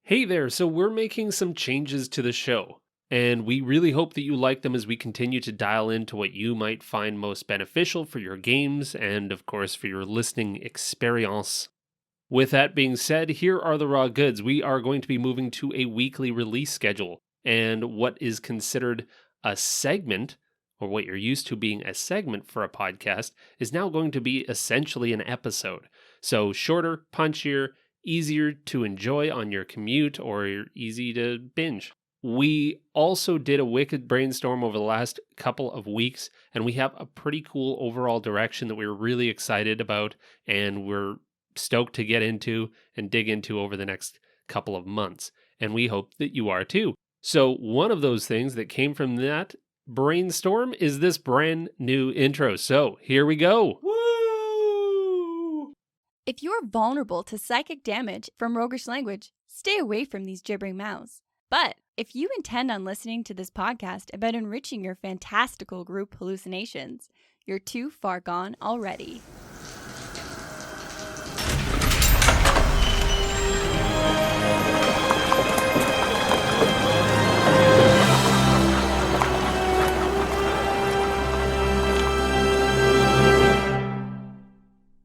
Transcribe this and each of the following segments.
Hey there, so we're making some changes to the show, and we really hope that you like them as we continue to dial into what you might find most beneficial for your games and, of course, for your listening experience. With that being said, here are the raw goods. We are going to be moving to a weekly release schedule, and what is considered a segment, or what you're used to being a segment for a podcast, is now going to be essentially an episode. So shorter, punchier, easier to enjoy on your commute or easy to binge. We also did a wicked brainstorm over the last couple of weeks, and we have a pretty cool overall direction that we're really excited about, and we're stoked to get into and dig into over the next couple of months. And we hope that you are too. So one of those things that came from that brainstorm is this brand new intro. So here we go. If you're vulnerable to psychic damage from roguish language, stay away from these gibbering mouths. But if you intend on listening to this podcast about enriching your fantastical group hallucinations, you're too far gone already.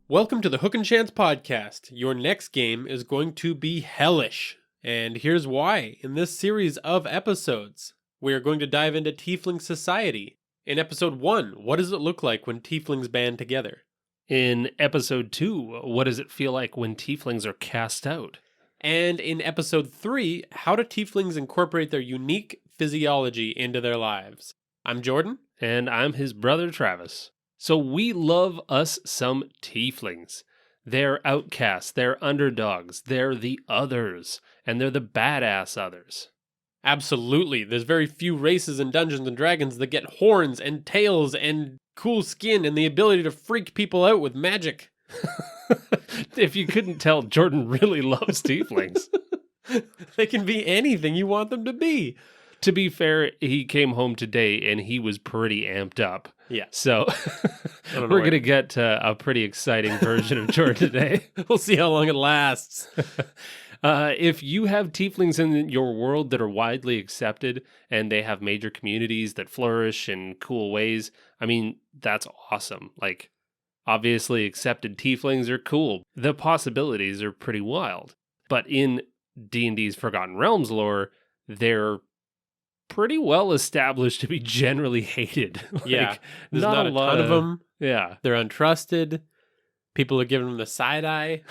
Welcome to the Hook and Chance podcast. Your next game is going to be hellish. And here's why. In this series of episodes, we are going to dive into Tiefling society. In episode 1, what does it look like when Tieflings band together? In episode 2, what does it feel like when Tieflings are cast out? And in episode 3, how do Tieflings incorporate their unique physiology into their lives? I'm Jordan. And I'm his brother Travis. So we love us some Tieflings. They're outcasts, they're underdogs, they're the others, and they're the badass others. Absolutely. There's very few races in Dungeons & Dragons that get horns and tails and cool skin and the ability to freak people out with magic. If you couldn't tell, Jordan really loves Tieflings. They can be anything you want them to be. To be fair, he came home today and he was pretty amped up. Yeah. So we're going to get a pretty exciting version of Jordan today. We'll see how long it lasts. If you have Tieflings in your world that are widely accepted and they have major communities that flourish in cool ways, I mean, that's awesome. Like, obviously accepted Tieflings are cool. The possibilities are pretty wild. But in D&D's Forgotten Realms lore, they're pretty well established to be generally hated. Yeah, there's not a ton of them. Yeah. They're untrusted. People are giving them the side eye.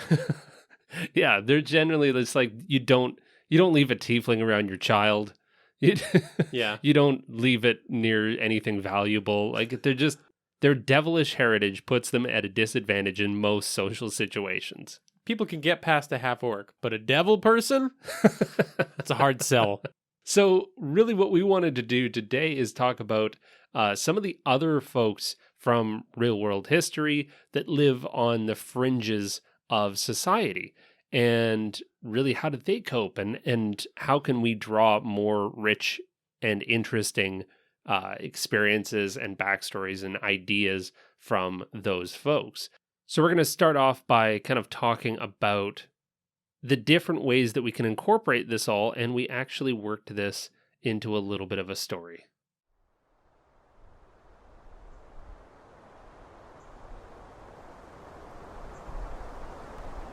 Yeah, they're generally just like, you don't leave a Tiefling around your child. Yeah. You don't leave it near anything valuable. Like, their devilish heritage puts them at a disadvantage in most social situations. People can get past a half orc, but a devil person? That's a hard sell. So really what we wanted to do today is talk about some of the other folks from real-world history that live on the fringes of society. And really, how did they cope? And how can we draw more rich and interesting experiences and backstories and ideas from those folks? So we're going to start off by kind of talking about the different ways that we can incorporate this all, and we actually worked this into a little bit of a story.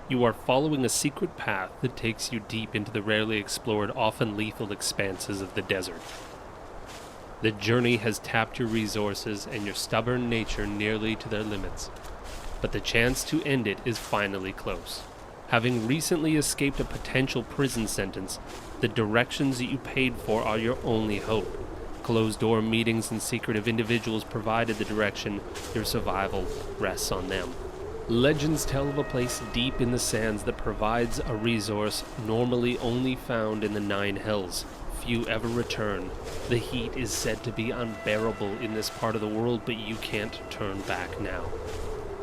You are following a secret path that takes you deep into the rarely explored, often lethal expanses of the desert. The journey has tapped your resources and your stubborn nature nearly to their limits, but the chance to end it is finally close. Having recently escaped a potential prison sentence, the directions that you paid for are your only hope. Closed-door meetings and secretive individuals provided the direction. Your survival rests on them. Legends tell of a place deep in the sands that provides a resource normally only found in the Nine Hells. Few ever return. The heat is said to be unbearable in this part of the world, but you can't turn back now.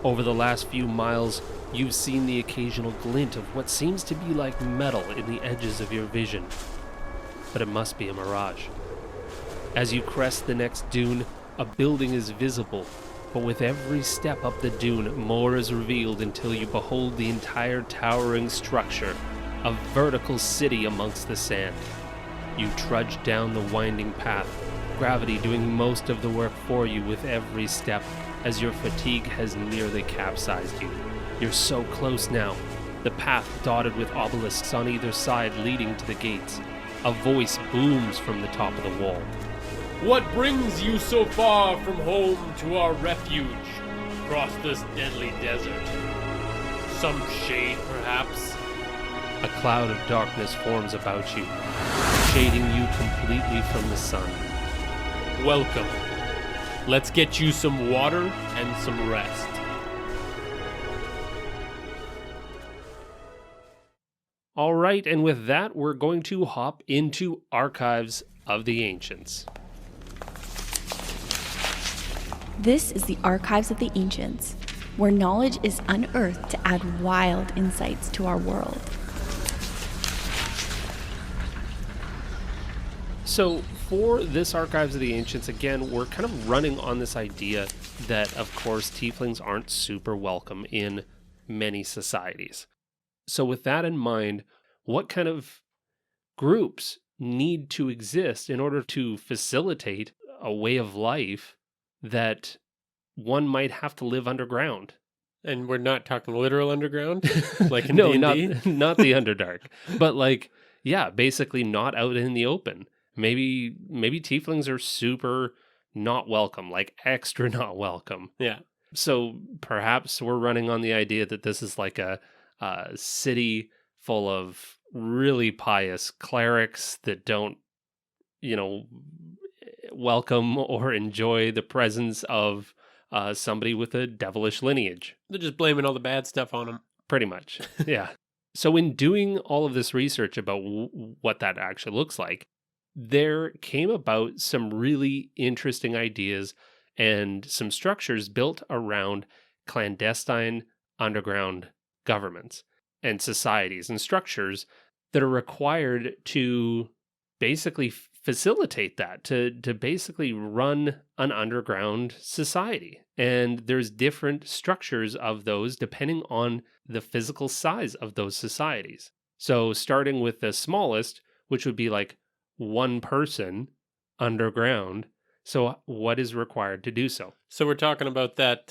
Over the last few miles, you've seen the occasional glint of what seems to be like metal in the edges of your vision. But it must be a mirage. As you crest the next dune, a building is visible, but with every step up the dune, more is revealed until you behold the entire towering structure a vertical city amongst the sand. You trudge down the winding path, gravity doing most of the work for you with every step, as your fatigue has nearly capsized you. You're so close now, the path dotted with obelisks on either side leading to the gates. A voice booms from the top of the wall. What brings you so far from home to our refuge, across this deadly desert? Some shade, perhaps? A cloud of darkness forms about you, shading you completely from the sun. Welcome. Let's get you some water and some rest. All right, and with that, we're going to hop into Archives of the Ancients. This is the Archives of the Ancients, where knowledge is unearthed to add wild insights to our world. So for this Archives of the Ancients, again, we're kind of running on this idea that, of course, tieflings aren't super welcome in many societies. So with that in mind, what kind of groups need to exist in order to facilitate a way of life that one might have to live underground? And we're not talking literal underground, like in No, D&D? not the Underdark, but like, yeah, basically not out in the open. Maybe tieflings are super not welcome, like extra not welcome. Yeah. So perhaps we're running on the idea that this is like a city full of really pious clerics that don't, welcome or enjoy the presence of somebody with a devilish lineage. They're just blaming all the bad stuff on them. Pretty much, yeah. So in doing all of this research about what that actually looks like, there came about some really interesting ideas and some structures built around clandestine underground governments and societies and structures that are required to basically facilitate that, to basically run an underground society. And there's different structures of those depending on the physical size of those societies. So starting with the smallest, which would be like one person underground. So what is required to do so? So we're talking about that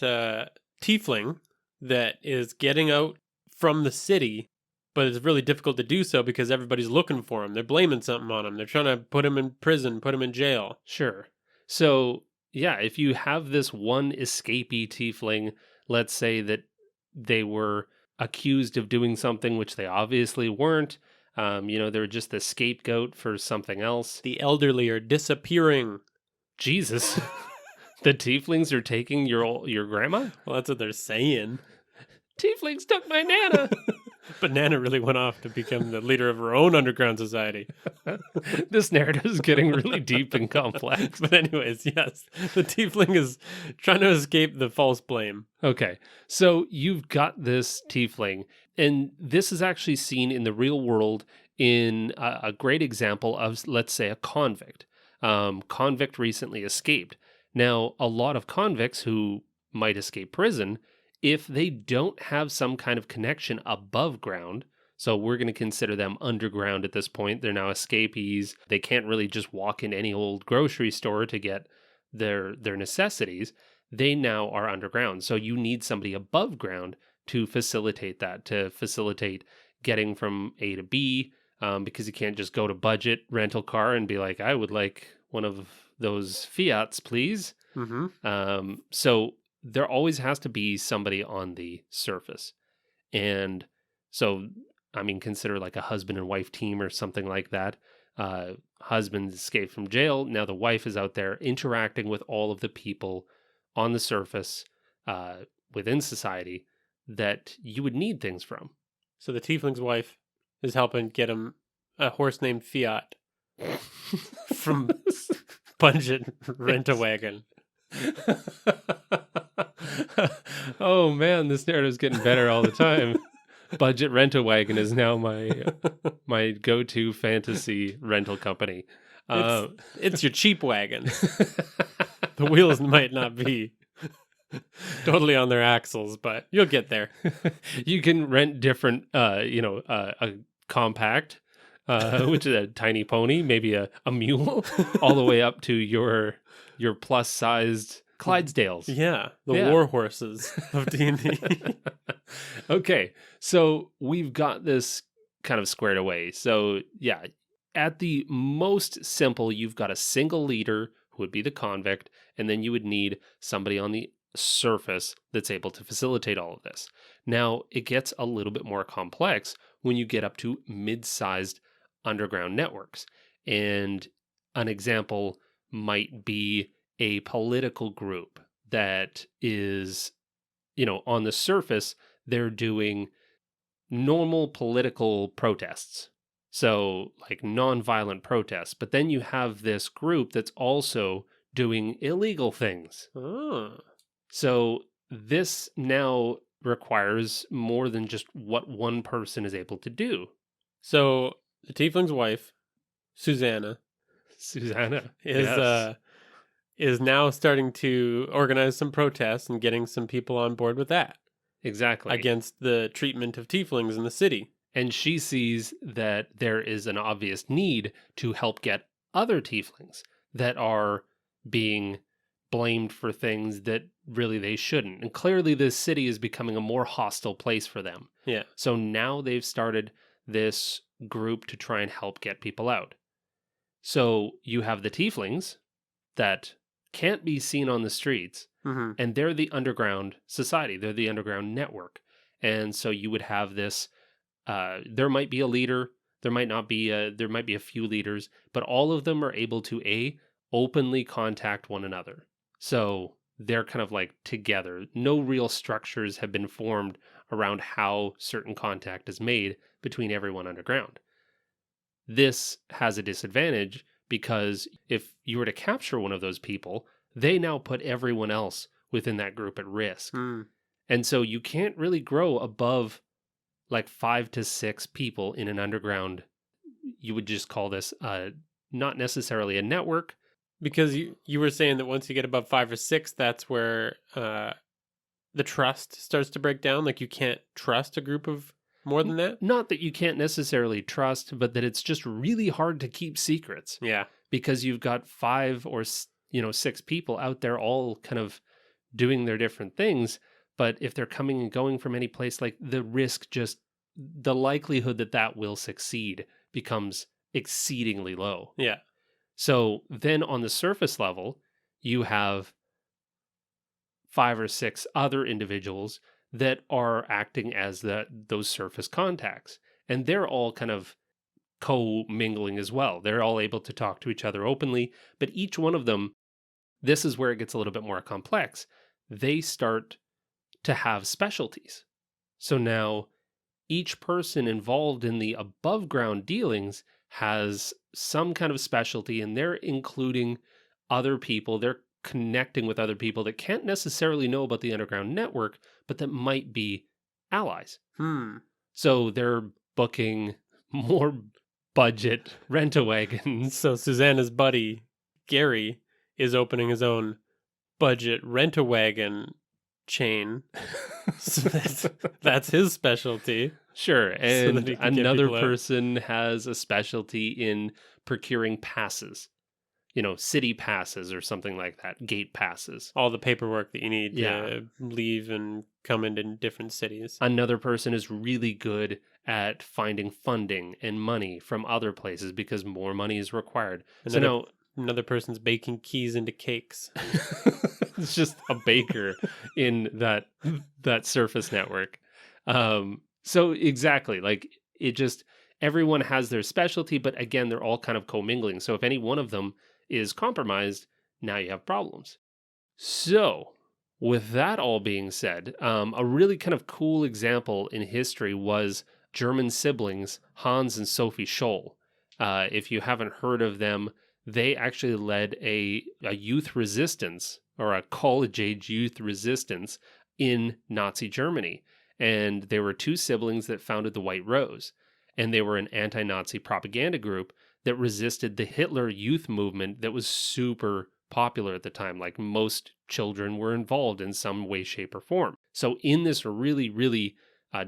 tiefling that is getting out from the city, but it's really difficult to do so because everybody's looking for him. They're blaming something on him. They're trying to put him in prison, put him in jail. Sure. So, yeah, if you have this one escapee tiefling, let's say that they were accused of doing something which they obviously weren't. They're just the scapegoat for something else. The elderly are disappearing. Jesus. The tieflings are taking your grandma? Well, that's what they're saying. Tieflings took my Nana. But Nana really went off to become the leader of her own underground society. This narrative is getting really deep and complex. But anyways, yes, the tiefling is trying to escape the false blame. Okay, so you've got this tiefling, and this is actually seen in the real world in a great example of, let's say, a convict. Convict recently escaped. Now, a lot of convicts who might escape prison, if they don't have some kind of connection above ground, so we're going to consider them underground at this point. They're now escapees. They can't really just walk in any old grocery store to get their necessities. They now are underground. So you need somebody above ground to facilitate that, to facilitate getting from A to B, because you can't just go to budget rental car and be like, I would like one of those Fiats, please. Mm-hmm. So there always has to be somebody on the surface. And so, consider like a husband and wife team or something like that. Husband escaped from jail. Now the wife is out there interacting with all of the people on the surface within society that you would need things from. So the tiefling's wife is helping get him a horse named Fiat from budget rent-a-wagon. Oh man, this narrative's getting better all the time. Budget Rent-A-Wagon is now my go-to fantasy rental company. It's your cheap wagon. The wheels might not be totally on their axles, but you'll get there. You can rent different, compact, which is a tiny pony, maybe a mule, all the way up to your plus-sized Clydesdales. Yeah, the Yeah. war horses of D&D. Okay, so we've got this kind of squared away. So yeah, at the most simple, you've got a single leader who would be the convict, and then you would need somebody on the surface that's able to facilitate all of this. Now, it gets a little bit more complex when you get up to mid-sized underground networks. And an example might be a political group that is, on the surface, they're doing normal political protests. So, like nonviolent protests. But then you have this group that's also doing illegal things. Oh. So, this now requires more than just what one person is able to do. So the Tiefling's wife, Susanna, Susanna is yes. is now starting to organize some protests and getting some people on board with that Exactly. against the treatment of Tieflings in the city. And she sees that there is an obvious need to help get other tieflings that are being blamed for things that really they shouldn't. And clearly this city is becoming a more hostile place for them. Yeah. So now they've started this group to try and help get people out. So you have the tieflings that can't be seen on the streets, Mm-hmm. and they're the underground society. They're the underground network. And so you would have this there might be a leader, there might not be there might be a few leaders, but all of them are able to openly contact one another. So they're kind of like together. No real structures have been formed around how certain contact is made between everyone underground. This has a disadvantage because if you were to capture one of those people, they now put everyone else within that group at risk. Mm. And so you can't really grow above like 5 to 6 people in an underground. You would just call this not necessarily a network. Because you were saying that once you get above 5 or 6, that's where the trust starts to break down. Like you can't trust a group of more than that. Not that you can't necessarily trust, but that it's just really hard to keep secrets. Yeah. Because you've got 5 or 6 people out there all kind of doing their different things. But if they're coming and going from any place, like the likelihood that will succeed becomes exceedingly low. Yeah. So then on the surface level, you have 5 or 6 other individuals that are acting as those surface contacts. And they're all kind of co-mingling as well. They're all able to talk to each other openly, but each one of them, this is where it gets a little bit more complex. They start to have specialties. So now each person involved in the above ground dealings has some kind of specialty, and they're including other people. They're connecting with other people that can't necessarily know about the underground network, but that might be allies. So they're booking more budget rent-a-wagons. So Susanna's buddy, Gary, is opening his own budget rent-a-wagon chain. So that's his specialty. Sure. And that he can get another people out. person has a specialty in procuring passes, city passes or something like that, gate passes. All the paperwork that you need Yeah. to leave and come into different cities. Another person is really good at finding funding and money from other places because more money is required. Another person's baking keys into cakes. It's just a baker in that surface network. So exactly, like everyone has their specialty, but again, they're all kind of commingling. So if any one of them is compromised, now you have problems. So with that all being said, a really kind of cool example in history was German siblings Hans and Sophie Scholl. If you haven't heard of them, they actually led a youth resistance or a college-age youth resistance in Nazi Germany. And they were 2 siblings that founded the White Rose. And they were an anti-Nazi propaganda group that resisted the Hitler youth movement that was super popular at the time. Like most children were involved in some way, shape, or form. So in this really, really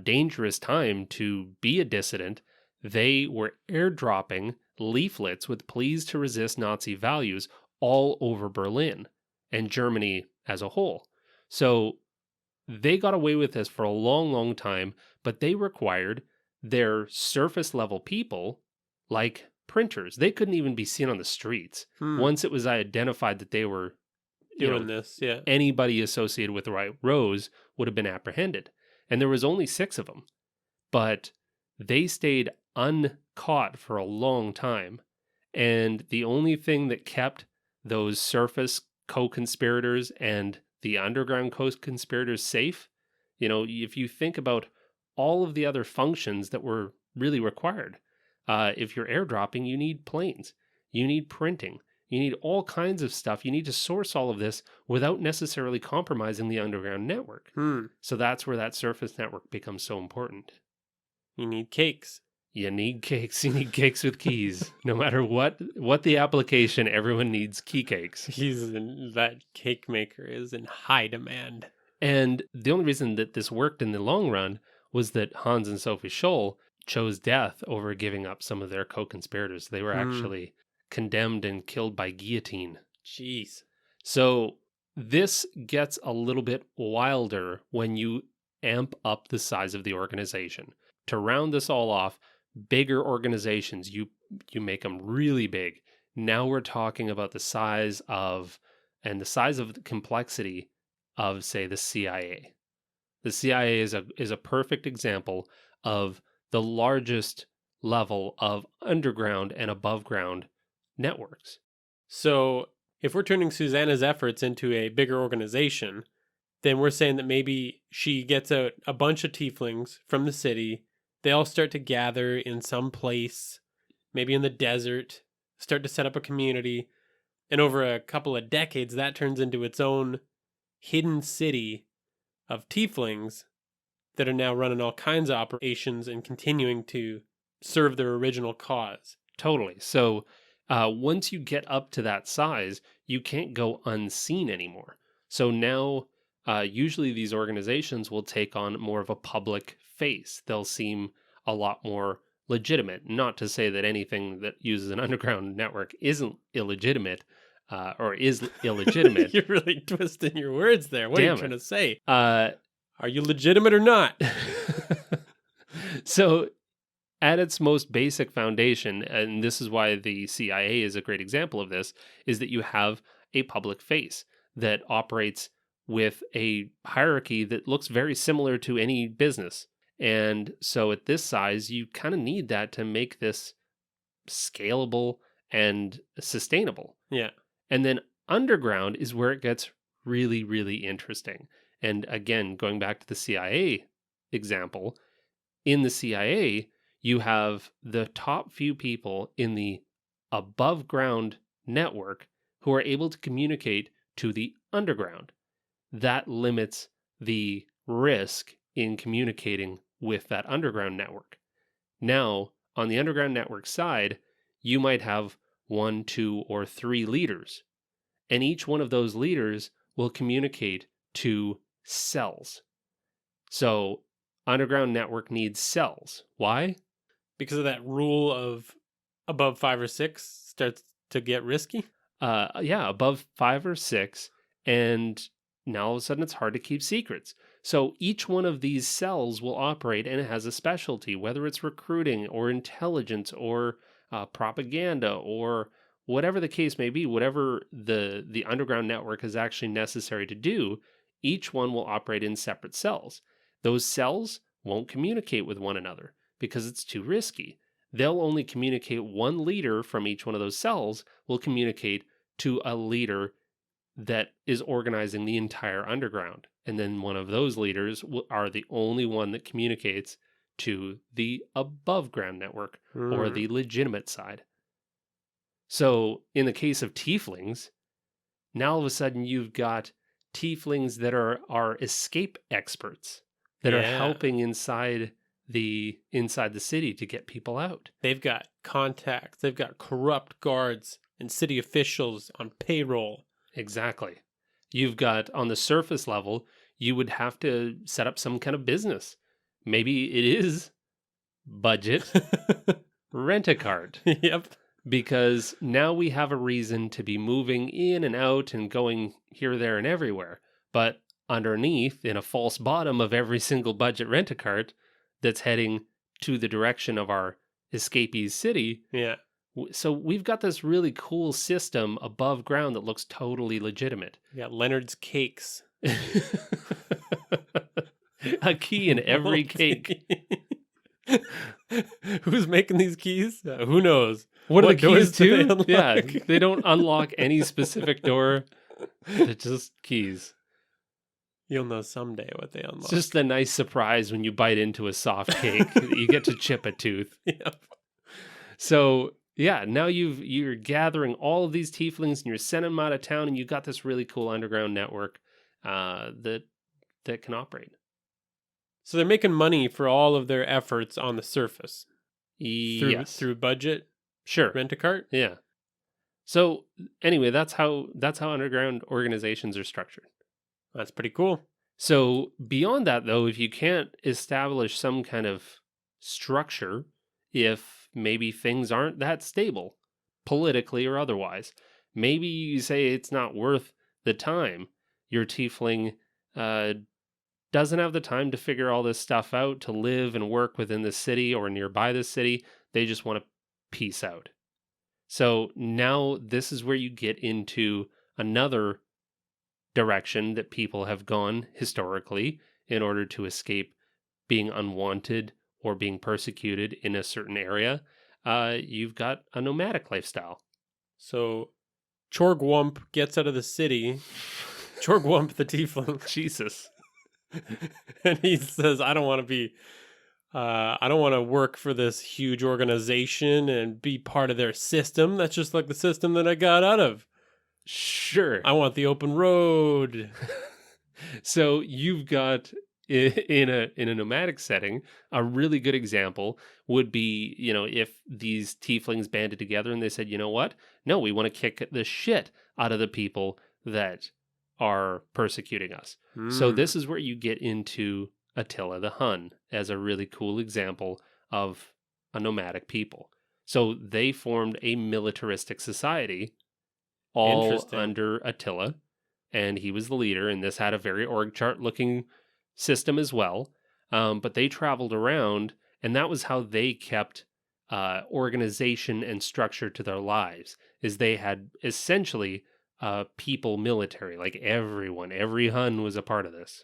dangerous time to be a dissident, They were airdropping leaflets with pleas to resist Nazi values all over Berlin and Germany as a whole. So they got away with this for a long, long time, but they required their surface level people, like printers. They couldn't even be seen on the streets. Once it was identified that they were Doing this, yeah. anybody associated with the White Rose would have been apprehended. And there was only 6 of them. But they stayed uncaught for a long time. And the only thing that kept those surface co-conspirators and the underground co-conspirators safe, if you think about all of the other functions that were really required, if you're airdropping, you need planes, you need printing, you need all kinds of stuff. You need to source all of this without necessarily compromising the underground network. So that's where that surface network becomes so important. You need cakes. You need cakes. You need cakes with keys. No matter what the application, everyone needs key cakes. That cake maker is in high demand. And the only reason that this worked in the long run was that Hans and Sophie Scholl chose death over giving up some of their co-conspirators. They were actually condemned and killed by guillotine. Jeez. So this gets a little bit wilder when you amp up the size of the organization. To round this all off, bigger organizations, you make them really big. Now we're talking about the size of the complexity of, say, the CIA. The CIA is a perfect example of the largest level of underground and above ground networks. So if we're turning Susanna's efforts into a bigger organization, then we're saying that maybe she gets out a bunch of tieflings from the city. They all start to gather in some place, maybe in the desert, start to set up a community. And over a couple of decades, that turns into its own hidden city of tieflings that are now running all kinds of operations and continuing to serve their original cause. Totally. So once you get up to that size, you can't go unseen anymore. So now, usually these organizations will take on more of a public face. They'll seem a lot more legitimate. Not to say that anything that uses an underground network isn't illegitimate, or is illegitimate. You're really twisting your words there. What are you trying to say? Are you legitimate or not? So at its most basic foundation, and this is why the CIA is a great example of this, is that you have a public face that operates with a hierarchy that looks very similar to any business. And so at this size, you kind of need that to make this scalable and sustainable. Yeah. And then underground is where it gets really, really interesting. And again, going back to the CIA example, in the CIA, you have the top few people in the above ground network who are able to communicate to the underground. That limits the risk in communicating with that underground network. Now, on the underground network side, you might have 1, 2, or 3 leaders, and each one of those leaders will communicate to cells. So, underground network needs cells. Why? Because of that rule of above 5 or 6 starts to get risky? Yeah, above 5 or 6, and now all of a sudden it's hard to keep secrets. So each one of these cells will operate and it has a specialty, whether it's recruiting or intelligence or propaganda or whatever the case may be, whatever the underground network is actually necessary to do, each one will operate in separate cells. Those cells won't communicate with one another because it's too risky. They'll only communicate. One leader from each one of those cells will communicate to a leader that is organizing the entire underground. And then one of those leaders are the only one that communicates to the above ground network or the legitimate side. So in the case of tieflings, now all of a sudden you've got tieflings that are escape experts that are helping inside the city to get people out. They've got contacts, they've got corrupt guards and city officials on payroll. Exactly. You've got, on the surface level, you would have to set up some kind of business. Maybe it is budget rent-a-cart. Yep. Because now we have a reason to be moving in and out and going here, there, and everywhere. But underneath, in a false bottom of every single budget rent-a-cart that's heading to the direction of our escapees city, Yeah. so we've got this really cool system above ground that looks totally legitimate. Yeah. Leonard's Cakes. A key in every cake. Who's making these keys? Who knows? What are the doors keys do they to? unlock? Yeah, they don't unlock any specific door. They're just keys. You'll know someday what they unlock. It's just a nice surprise when you bite into a soft cake. You get to chip a tooth. Yep. So yeah, now you're gathering all of these tieflings and you're sending them out of town, and you've got this really cool underground network that can operate. So they're making money for all of their efforts on the surface Yes, through budget sure, rent-a-cart. yeah. So anyway, that's how underground organizations are structured. That's pretty cool. So beyond that, though, if you can't establish some kind of structure, if maybe things aren't that stable, politically or otherwise, maybe you say it's not worth the time. Your tiefling doesn't have the time to figure all this stuff out, to live and work within the city or nearby the city. They just want to peace out. So now this is where you get into another direction that people have gone historically in order to escape being unwanted or being persecuted in a certain area. You've got a nomadic lifestyle. So Chorgwump gets out of the city. Chorgwump the tiefling. Jesus. And he says, I don't want to work for this huge organization and be part of their system. That's just like the system that I got out of. Sure. I want the open road. So you've got in a nomadic setting, a really good example would be, if these tieflings banded together and they said, you know what? No, we want to kick the shit out of the people that are persecuting us. So this is where you get into Attila the Hun as a really cool example of a nomadic people. So they formed a militaristic society all under Attila, and he was the leader, and this had a very org chart looking system as well. But they traveled around, and that was how they kept organization and structure to their lives, is they had essentially people military, like every Hun was a part of this.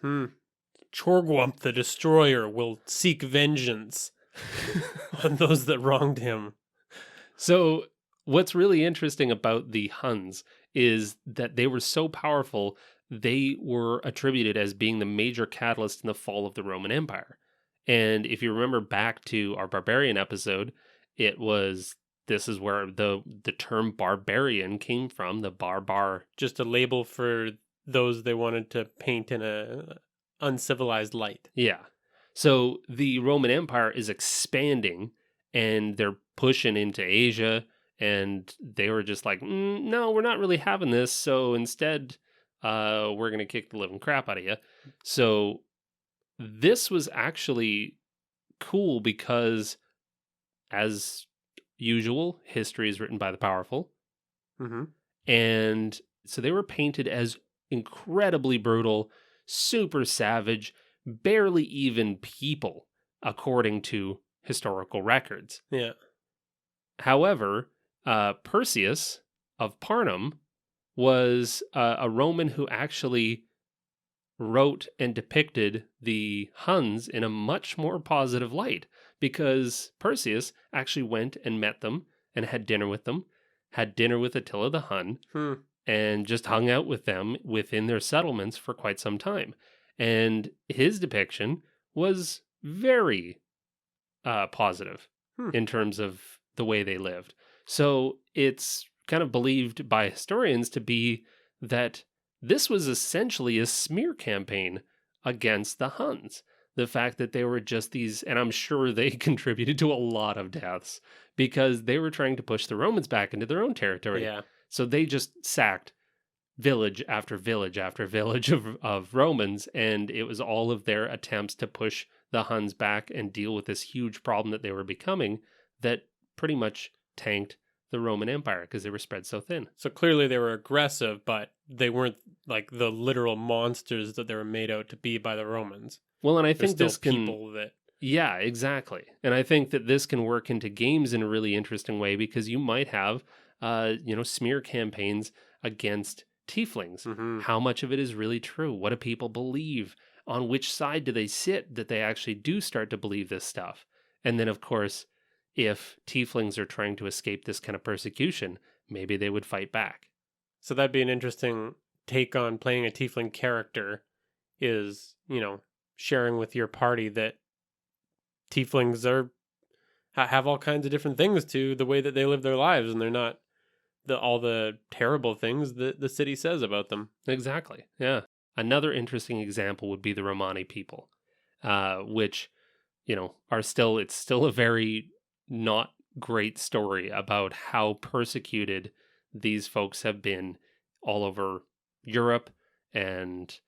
Chorgwump the Destroyer will seek vengeance on those that wronged him. So what's really interesting about the Huns is that they were so powerful, they were attributed as being the major catalyst in the fall of the Roman Empire. And if you remember back to our barbarian episode, this is where the term barbarian came from, the barbar. Just a label for those they wanted to paint in a uncivilized light. Yeah. So the Roman Empire is expanding, and they're pushing into Asia, and they were just like, no, we're not really having this. So instead, we're going to kick the living crap out of you. So this was actually cool because, as usual, history is written by the powerful. Mm-hmm. And so they were painted as incredibly brutal, super savage, barely even people, according to historical records. Yeah. However, Perseus of Parnum was a Roman who actually wrote and depicted the Huns in a much more positive light, because Perseus actually went and met them and had dinner with them, had dinner with Attila the Hun, and just hung out with them within their settlements for quite some time. And his depiction was very positive in terms of the way they lived. So it's kind of believed by historians to be that this was essentially a smear campaign against the Huns. The fact that they were just these, and I'm sure they contributed to a lot of deaths, because they were trying to push the Romans back into their own territory. Yeah. So they just sacked village after village after village of Romans, and it was all of their attempts to push the Huns back and deal with this huge problem that they were becoming that pretty much tanked the Roman Empire because they were spread so thin. So clearly they were aggressive, but they weren't like the literal monsters that they were made out to be by the Romans. Well, and I They're think still this can... people that... Yeah, exactly. And I think that this can work into games in a really interesting way because you might have, smear campaigns against Tieflings. Mm-hmm. How much of it is really true? What do people believe? On which side do they sit that they actually do start to believe this stuff? And then, of course, if Tieflings are trying to escape this kind of persecution, maybe they would fight back. So that'd be an interesting take on playing a Tiefling character is, sharing with your party that Tieflings have all kinds of different things to the way that they live their lives, and they're not all the terrible things that the city says about them. Exactly. Yeah. Another interesting example would be the Romani people, which, it's still a very not great story about how persecuted these folks have been all over Europe and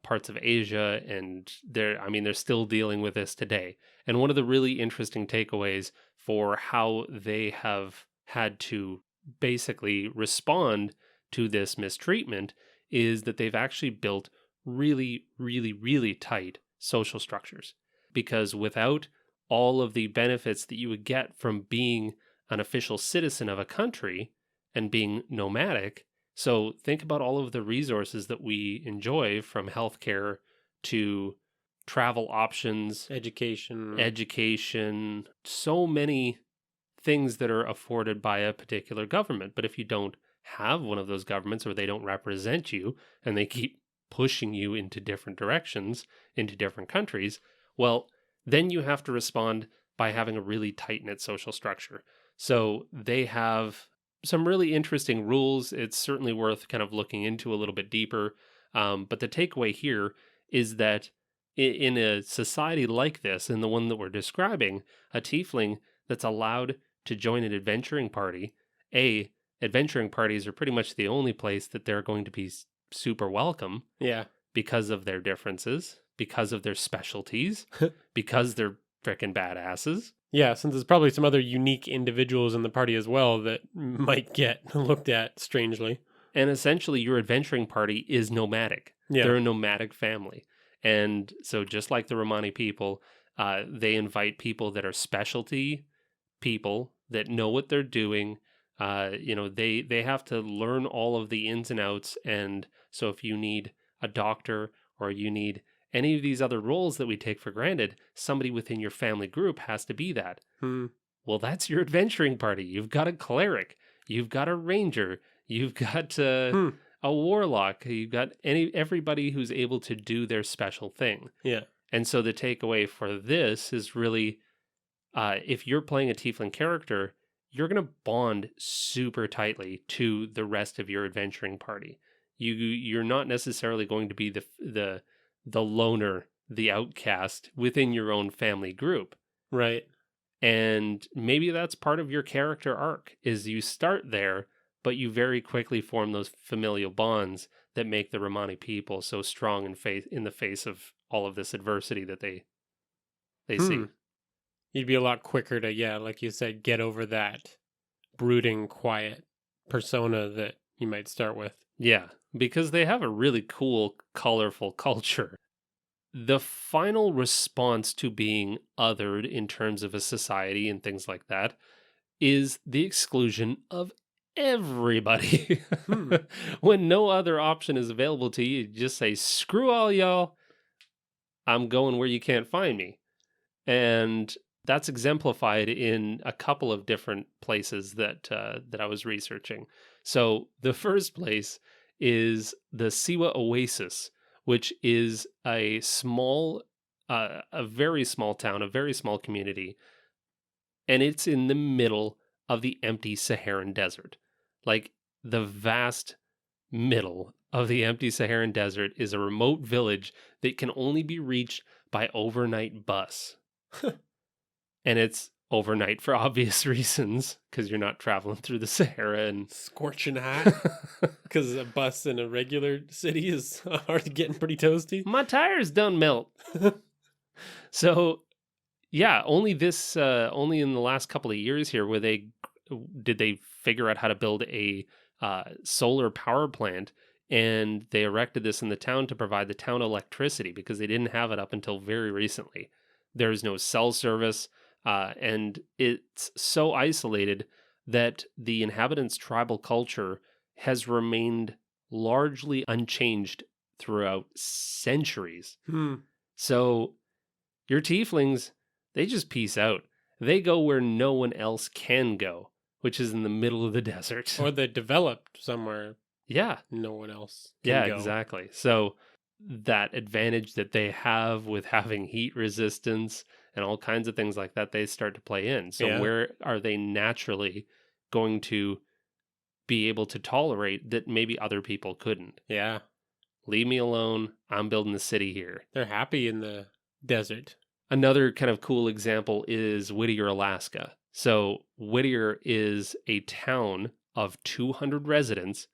parts of Asia, and they're still dealing with this today. And one of the really interesting takeaways for how they have had to basically respond to this mistreatment is that they've actually built really, really, really tight social structures. Because without all of the benefits that you would get from being an official citizen of a country and being nomadic, so think about all of the resources that we enjoy, from healthcare to travel options, education, so many things that are afforded by a particular government. But if you don't have one of those governments, or they don't represent you and they keep pushing you into different directions, into different countries, well, then you have to respond by having a really tight-knit social structure. So they have some really interesting rules. It's certainly worth kind of looking into a little bit deeper. But the takeaway here is that in a society like this, in the one that we're describing, a tiefling that's allowed to join an adventuring party, adventuring parties are pretty much the only place that they're going to be super welcome. Yeah. Because of their differences, because of their specialties, because they're frickin' badasses. Yeah, since there's probably some other unique individuals in the party as well that might get looked at strangely. And essentially, your adventuring party is nomadic. Yeah. They're a nomadic family. And so just like the Romani people, they invite people that are specialty people that know what they're doing. They have to learn all of the ins and outs. And so if you need a doctor, or you need any of these other roles that we take for granted, somebody within your family group has to be that. Well, that's your adventuring party. You've got a cleric, you've got a ranger, you've got a warlock, you've got everybody who's able to do their special thing. Yeah. And so the takeaway for this is really, if you're playing a tiefling character, you're going to bond super tightly to the rest of your adventuring party. You're not necessarily going to be the loner, the outcast within your own family group. Right. And maybe that's part of your character arc, is you start there, but you very quickly form those familial bonds that make the Romani people so strong in the face of all of this adversity that they see. You'd be a lot quicker to, like you said, get over that brooding, quiet persona that you might start with. Yeah, because they have a really cool, colorful culture. The final response to being othered in terms of a society and things like that is the exclusion of everybody. When no other option is available to you, you just say, screw all y'all, I'm going where you can't find me. And that's exemplified in a couple of different places that I was researching. So the first place is the Siwa Oasis, which is a very small town, a very small community, and it's in the middle of the empty Saharan desert. Like, the vast middle of the empty Saharan desert is a remote village that can only be reached by overnight bus. And it's overnight for obvious reasons, because you're not traveling through the Sahara and scorching hot. Because a bus in a regular city is hard to get and pretty toasty. My tires done melt. So yeah, only only in the last couple of years here where they figure out how to build a solar power plant, and they erected this in the town to provide the town electricity because they didn't have it up until very recently. There's no cell service, and it's so isolated that the inhabitants' tribal culture has remained largely unchanged throughout centuries. So your tieflings, they just peace out. They go where no one else can go, which is in the middle of the desert. Or they developed somewhere Yeah. no one else can go. Exactly. So that advantage that they have with having heat resistance and all kinds of things like that, they start to play in. So where are they naturally going to be able to tolerate that maybe other people couldn't? Yeah. Leave me alone. I'm building the city here. They're happy in the desert. Another kind of cool example is Whittier, Alaska. So Whittier is a town of 200 residents,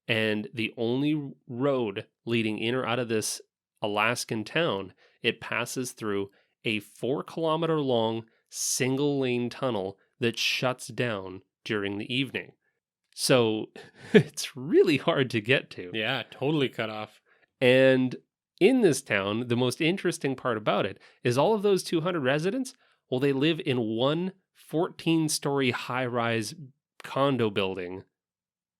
and the only road leading in or out of this Alaskan town, it passes through a 4-kilometer long single lane tunnel that shuts down during the evening. So it's really hard to get to. Yeah, totally cut off. And in this town, the most interesting part about it is all of those 200 residents, well, they live in one 14-story high-rise condo building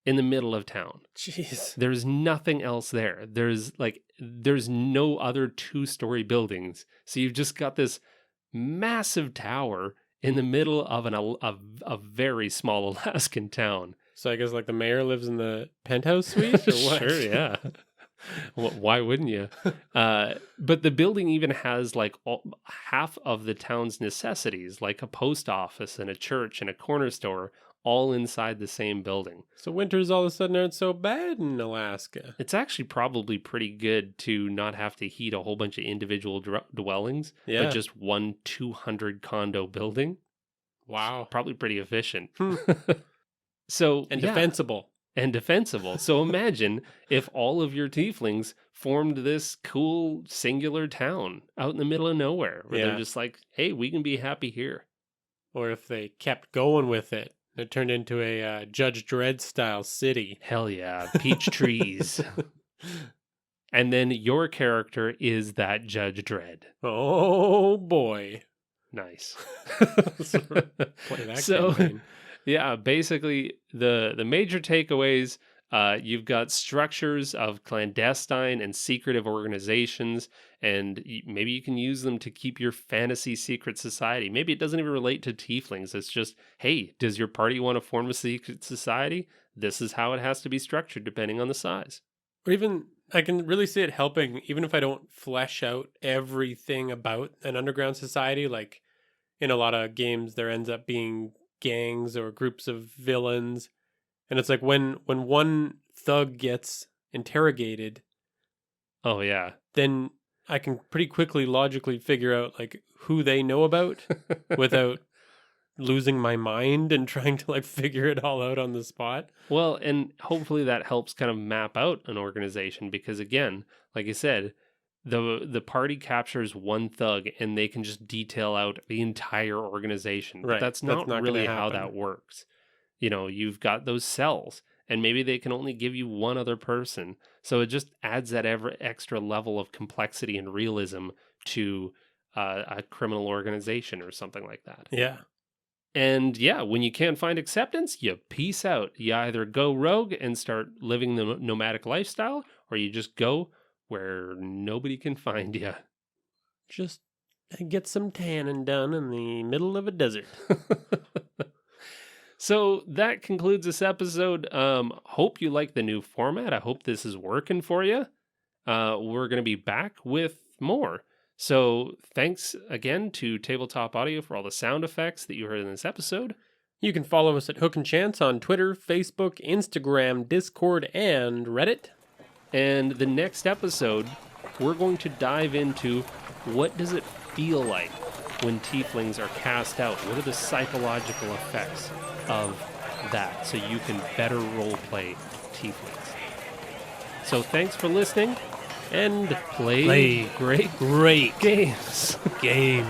in the middle of town. Jeez. There's nothing else there. There's no other 2-story buildings. So you've just got this massive tower in the middle of a very small Alaskan town. So I guess like the mayor lives in the penthouse suite or what? Sure, yeah. Well, why wouldn't you? But the building even has like half of the town's necessities, like a post office and a church and a corner store, all inside the same building. So winters all of a sudden aren't so bad in Alaska. It's actually probably pretty good to not have to heat a whole bunch of individual dwellings, but just one 200 condo building. Wow. Probably pretty efficient. So defensible. And defensible. So imagine if all of your tieflings formed this cool singular town out in the middle of nowhere where they're just like, hey, we can be happy here. Or if they kept going with it, it turned into a Judge Dredd style city. Hell yeah. Peach trees. And then your character is that Judge Dredd. Oh boy. Nice. Play that campaign. Yeah, basically the major takeaways, you've got structures of clandestine and secretive organizations, and maybe you can use them to keep your fantasy secret society. Maybe it doesn't even relate to tieflings. It's just, hey, does your party want to form a secret society? This is how it has to be structured depending on the size. Or even, I can really see it helping, even if I don't flesh out everything about an underground society. Like in a lot of games, there ends up being gangs or groups of villains, and it's like when one thug gets interrogated, oh yeah, then I can pretty quickly logically figure out like who they know about without losing my mind and trying to like figure it all out on the spot. Well, and hopefully that helps kind of map out an organization, because again, like I said, the party captures one thug and they can just detail out the entire organization. Right. But that's not really how that works. You know, you've got those cells and maybe they can only give you one other person. So it just adds that extra level of complexity and realism to a criminal organization or something like that. Yeah. And yeah, when you can't find acceptance, you peace out. You either go rogue and start living the nomadic lifestyle, or you just go where nobody can find you. Just get some tanning done in the middle of a desert. So that concludes this episode. Hope you like the new format. I hope this is working for you. We're going to be back with more. So thanks again to Tabletop Audio for all the sound effects that you heard in this episode. You can follow us at Hook and Chance on Twitter, Facebook, Instagram, Discord, and Reddit. And the next episode, we're going to dive into what does it feel like when tieflings are cast out? What are the psychological effects of that so you can better roleplay tieflings? So thanks for listening. and play great great games. game.